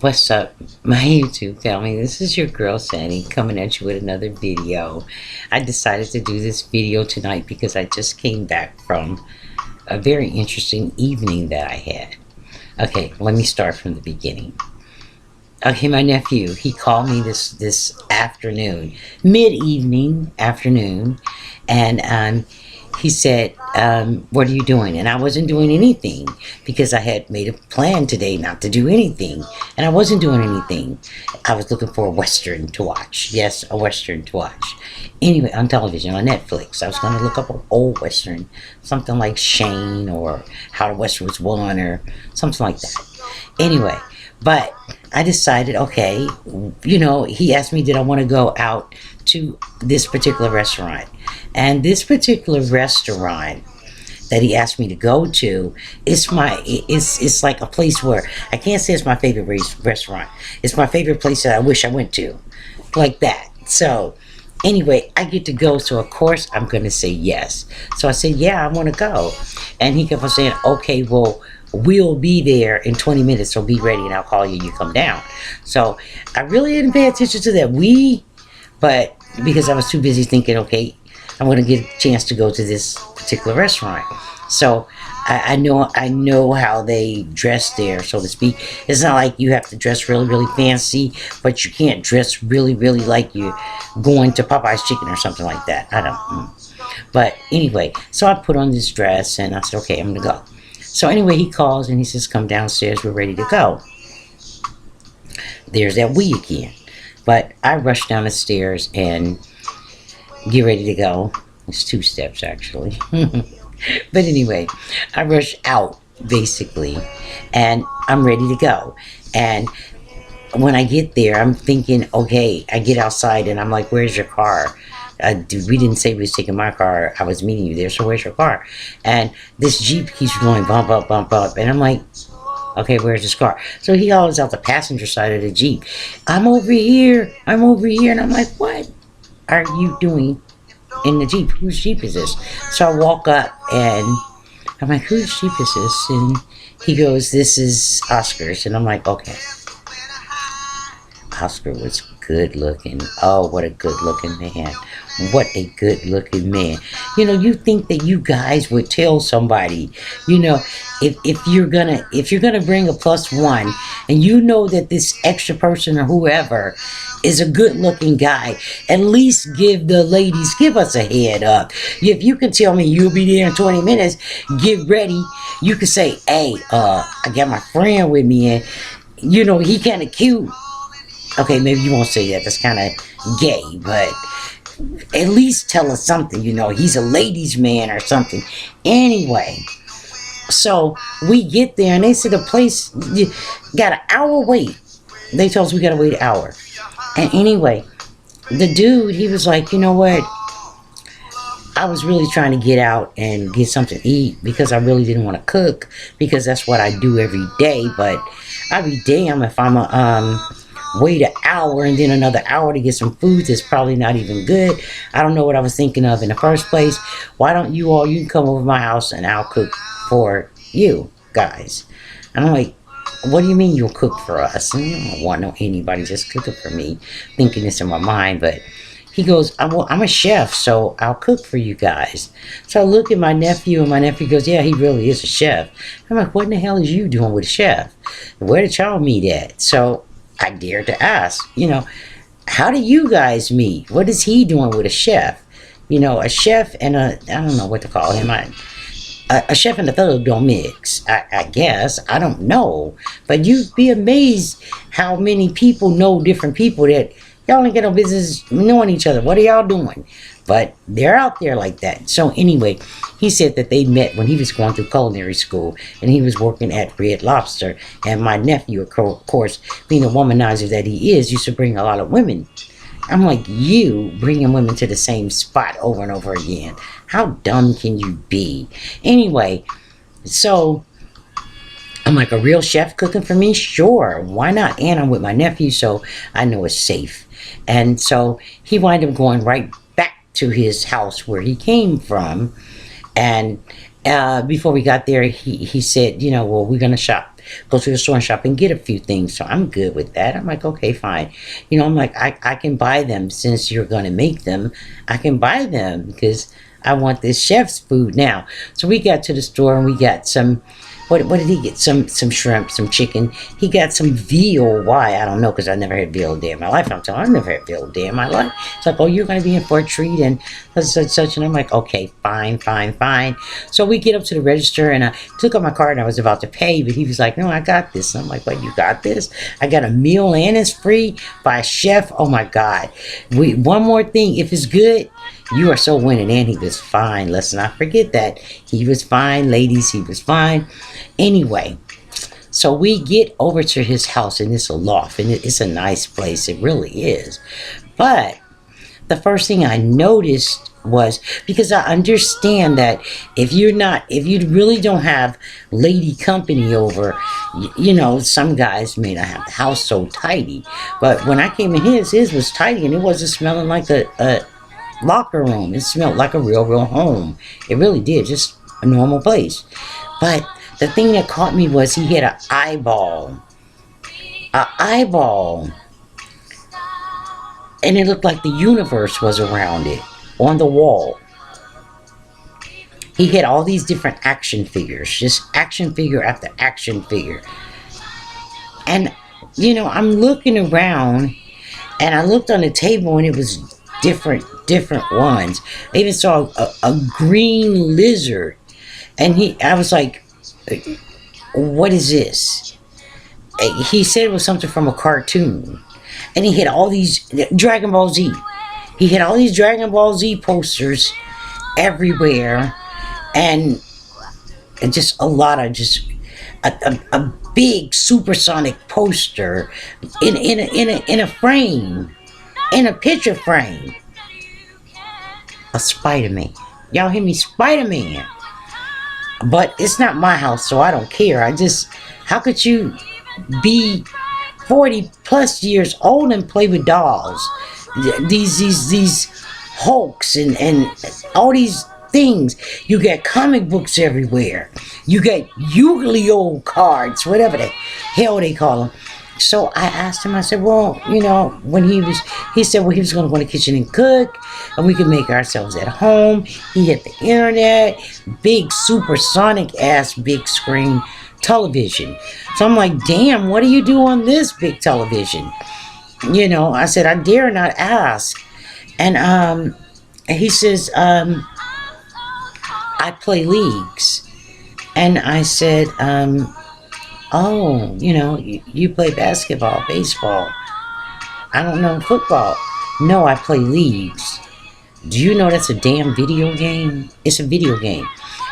What's up, my YouTube family? This is your girl Sandy coming at you with another video. I decided to do this video tonight because I just came back from a very interesting evening that I had. Okay, let me start from the beginning. Okay, my nephew, he called me this afternoon, mid-evening afternoon, and he said, what are you doing? And I wasn't doing anything because I had made a plan today not to do anything, and I wasn't doing anything. I was looking for a Western to watch. Yes, a Western to watch. Anyway, on television, on Netflix. I was going to look up an old Western, something like Shane or How the West Was Won or something like that. Anyway, but I decided, okay, he asked me, did I want to go out to this particular restaurant? And this particular restaurant that he asked me to go to, it's like a place where I can't say it's my favorite restaurant. It's my favorite place that I wish I went to, like that. So anyway, I get to go, so of course I'm going to say yes. So I said, yeah, I want to go. And he kept on saying, okay, well, we'll be there in 20 minutes, so be ready and I'll call you, you come down. So I really didn't pay attention to that but because I was too busy thinking, okay, I'm going to get a chance to go to this particular restaurant. So I know how they dress there, so to speak. It's not like you have to dress really, really fancy, but you can't dress really, really like you're going to Popeye's Chicken or something like that. I don't. But anyway, so I put on this dress and I said, okay, I'm going to go. So anyway, he calls and he says, come downstairs, we're ready to go. There's that we again. But I rush down the stairs and get ready to go. It's 2 steps, actually. But anyway, I rush out, basically, and I'm ready to go. And when I get there, I'm thinking, okay, I get outside and I'm like, where's your car? We didn't say we was taking my car. I was meeting you there, so where's your car? And this Jeep keeps going bump up, bump up. And I'm like, okay, where's this car? So he hollers out the passenger side of the Jeep. I'm over here. I'm over here. And I'm like, what are you doing in the Jeep? Whose Jeep is this? So I walk up and I'm like, whose Jeep is this? And he goes, this is Oscar's. And I'm like, okay. Oscar was good looking. Oh, what a good looking man. What a good looking man. You think that you guys would tell somebody, if you're gonna bring a +1 and you know that this extra person or whoever is a good looking guy, at least give us a head up. If you can tell me you'll be there in 20 minutes, get ready. You can say, hey, I got my friend with me and he kind of cute. Okay, maybe you won't say that. That's kind of gay, but at least tell us something. He's a ladies' man or something. Anyway, so we get there, and they said the place got an hour wait. They told us we got to wait an hour. And anyway, the dude, he was like, you know what? I was really trying to get out and get something to eat because I really didn't want to cook because that's what I do every day. But I'd be damned if I'm wait an hour and then another hour to get some food that's probably not even good. I don't know what I was thinking of in the first place. Why don't you can come over to my house and I'll cook for you guys. And I'm like, what do you mean you'll cook for us? And I don't want anybody just cooking for me, thinking this in my mind. But he goes, I'm a chef, so I'll cook for you guys. So I look at my nephew, and my nephew goes, yeah, he really is a chef. I'm like, what in the hell is you doing with a chef? Where did y'all meet at? So I dared to ask, how do you guys meet? What is he doing with a chef? A chef and I don't know what to call him. A chef and a thug don't mix, I guess. I don't know. But you'd be amazed how many people know different people that y'all ain't got no business knowing each other. What are y'all doing? But they're out there like that. So anyway, he said that they met when he was going through culinary school and he was working at Red Lobster. And my nephew, of course, being a womanizer that he is, used to bring a lot of women. I'm like, you bringing women to the same spot over and over again. How dumb can you be? Anyway, so I'm like, a real chef cooking for me? Sure, why not? And I'm with my nephew, so I know it's safe. And so he wound up going right back to his house where he came from. And before we got there, he said, well, we're going to shop go to the store and shop and get a few things. So I'm good with that. I'm like, okay, fine. I'm like, I can buy them since you're going to make them. I can buy them because I want this chef's food now. So we got to the store and we got some, what did he get? Some shrimp, some chicken. He got some veal. Why? I don't know, because I never had veal a day in my life. I'm telling you, I've never had veal a day in my life. It's like, oh, you're going to be in for a treat and such. And I'm like, okay, fine. So we get up to the register and I took out my card and I was about to pay, but he was like, no, I got this. And I'm like, what, you got this? I got a meal and it's free by a chef. Oh my God. One more thing, if it's good, you are so winning. And he was fine. Let's not forget that. He was fine, ladies. He was fine. Anyway, so we get over to his house, and it's a loft, and it's a nice place. It really is. But the first thing I noticed was, because I understand that if you really don't have lady company over, some guys may not have the house so tidy. But when I came in his was tidy, and it wasn't smelling like a locker room. It smelled like a real home. It really did, just a normal place. But the thing that caught me was he had an eyeball, and it looked like the universe was around it on the wall. He had all these different action figures, just action figure after action figure. And I'm looking around, and I looked on the table, and it was different ones. I even saw a green lizard, and I was like, what is this? He said it was something from a cartoon, and he had all these Dragon Ball Z. He had all these Dragon Ball Z posters everywhere, and just a lot of a big supersonic poster in a frame. In a picture frame. A Spider-Man. Y'all hear me? Spider-Man. But it's not my house, so I don't care. How could you be 40 plus years old and play with dolls? These Hulks and all these things. You get comic books everywhere. You get Yu-Gi-Oh cards, whatever the hell they call them. So I asked him, I said, well, when he said, well, he was going to go in the kitchen and cook, and we could make ourselves at home. He had the internet, big supersonic ass big screen television. So I'm like, damn, what do you do on this big television? I said, I dare not ask. And he says, I play leagues. And I said, oh, you play basketball, baseball. I don't know football. No, I play leagues. Do you know that's a damn video game? It's a video game.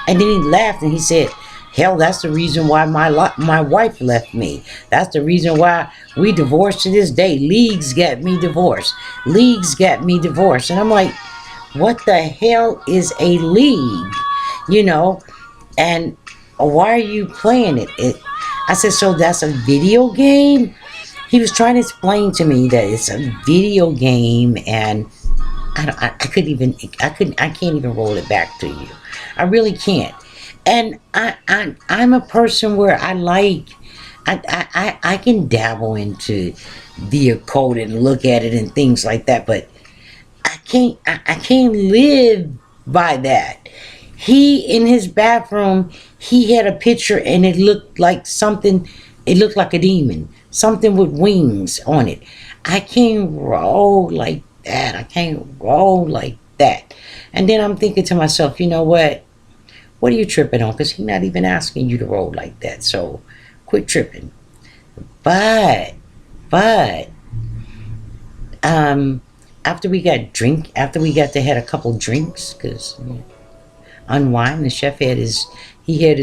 And then he laughed and he said, hell, that's the reason why my wife left me. That's the reason why we divorced to this day. Leagues got me divorced. And I'm like, what the hell is a league? And why are you playing it? I said, so that's a video game? He was trying to explain to me that it's a video game, and I can't even roll it back to you. I really can't. And I'm a person where I can dabble into the occult and look at it and things like that, but I can't live by that. He, in his bathroom, he had a picture and it looked like something, it looked like a demon. Something with wings on it. I can't roll like that. And then I'm thinking to myself, you know what? What are you tripping on? Because he's not even asking you to roll like that. So quit tripping. But, after we got to had a couple drinks, because unwind, the chef had his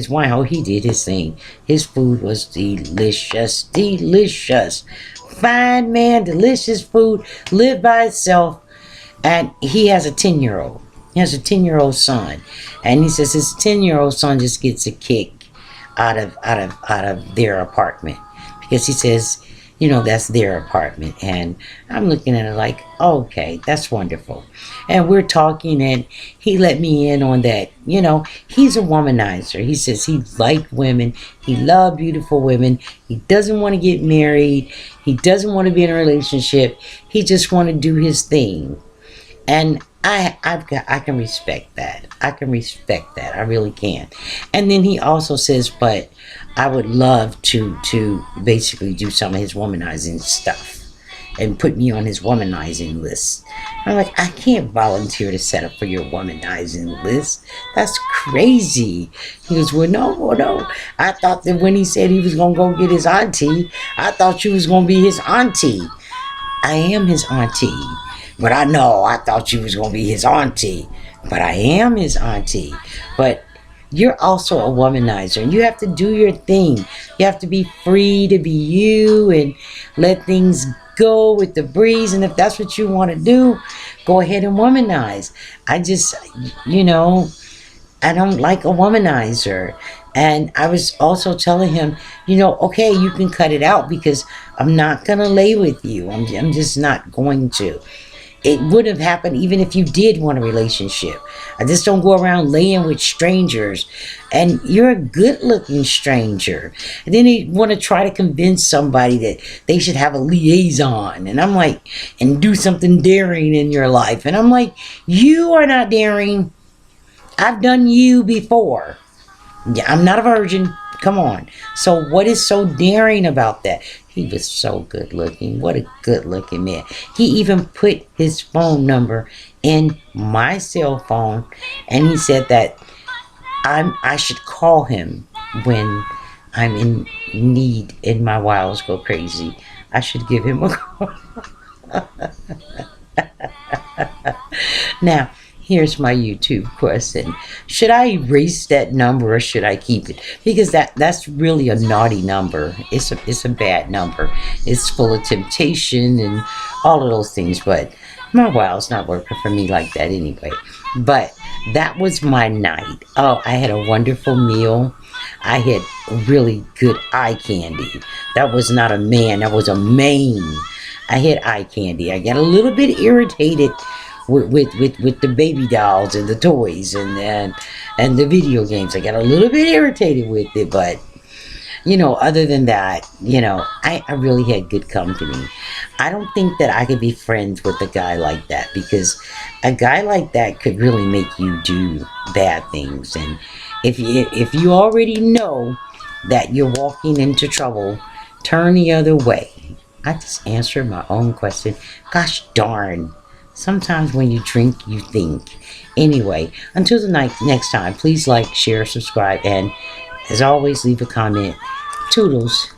wine. Oh, he did his thing. His food was delicious. Fine man, delicious food, lived by itself. And he has a 10-year-old. He has a 10-year-old son. And he says his 10-year-old son just gets a kick out of their apartment. Because he says, that's their apartment. And I'm looking at it like, okay, that's wonderful. And we're talking, and he let me in on that. He's a womanizer. He says he liked women. He loved beautiful women. He doesn't want to get married. He doesn't want to be in a relationship. He just want to do his thing. And I can respect that. I can respect that. I really can. And then he also says, but I would love to basically do some of his womanizing stuff and put me on his womanizing list. I'm like, I can't volunteer to set up for your womanizing list. That's crazy. He goes, well, no. I thought that when he said he was going to go get his auntie, I thought you was going to be his auntie. I am his auntie. But I thought you was going to be his auntie. But I am his auntie. But you're also a womanizer. And you have to do your thing. You have to be free to be you and let things go with the breeze. And if that's what you want to do, go ahead and womanize. I just, I don't like a womanizer. And I was also telling him, okay, you can cut it out because I'm not going to lay with you. I'm just not going to. It would have happened even if you did want a relationship. I just don't go around laying with strangers. And you're a good-looking stranger. And then they want to try to convince somebody that they should have a liaison. And I'm like, and do something daring in your life. And I'm like, you are not daring. I've done you before. Yeah, I'm not a virgin. Come on. So what is so daring about that? He was so good looking. What a good looking man. He even put his phone number in my cell phone, and he said that I should call him when I'm in need and my wiles go crazy. I should give him a call. Now, here's my YouTube question. Should I erase that number or should I keep it? Because that's really a naughty number. It's a bad number. It's full of temptation and all of those things. But my wow's not working for me like that anyway. But that was my night. Oh, I had a wonderful meal. I had really good eye candy. That was not a man. That was a mane. I had eye candy. I got a little bit irritated with the baby dolls and the toys and the video games. I got a little bit irritated with it, but other than that, I really had good company. I don't think that I could be friends with a guy like that, because a guy like that could really make you do bad things. And if you already know that you're walking into trouble, turn the other way. I just answered my own question. Gosh darn. Sometimes when you drink, you think. Anyway, until the next time, please like, share, subscribe, and as always, leave a comment. Toodles.